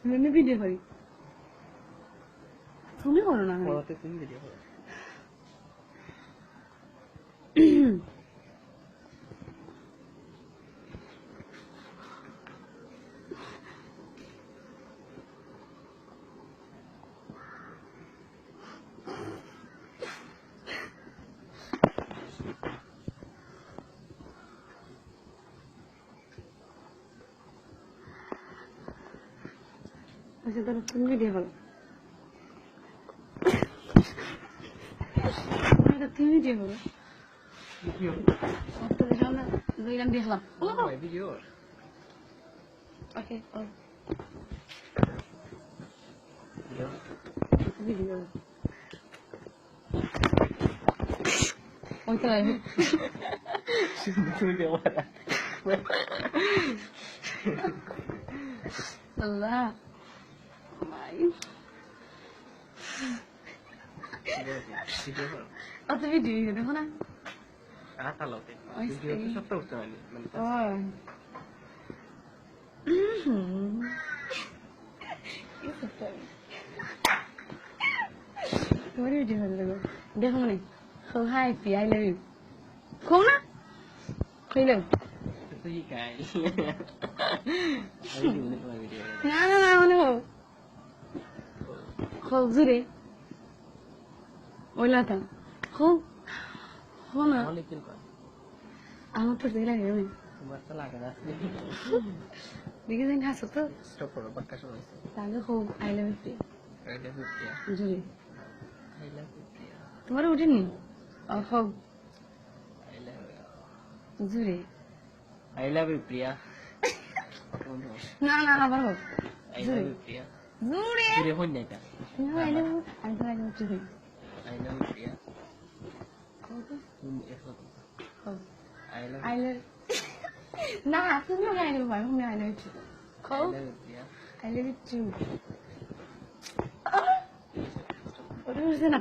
আমি ভিডিও করি তুমি করো না তুমি ভিডিও করো আচ্ছা তাহলে তুমি ভিডিও করো তুমি ভিডিও করো দুইজন দেখলাম ভিডিও ওকে ভিডিও ওই তো আল্লাহ অত ভিডিও দেখো না তোমার ভিডিও ভালো লাগবে দেখো মানে হাই পি আই লাভ ইউ খো না খাইলাম না না না মানে খো জুড়ে ওইলা তা খো খো না আমার তো দেখে লাগে দেখে যাই হাসো তো তাহলে খো আই লাভ ইউ জুড়ে তোমার উঠেনি খো জুড়ে I love you, Priya. না না আবার হোক I love you, Priya. জুড়ে জুড়ে হই না এটা। আই লাভ ইউ আমি তো আই লাভ জুড়ে I love you, Priya. তুমি এসো। I love you. I love না তুমি আই লাভ ভাই আমি I love you I love you, Priya. I love you too ওটা বুঝতে না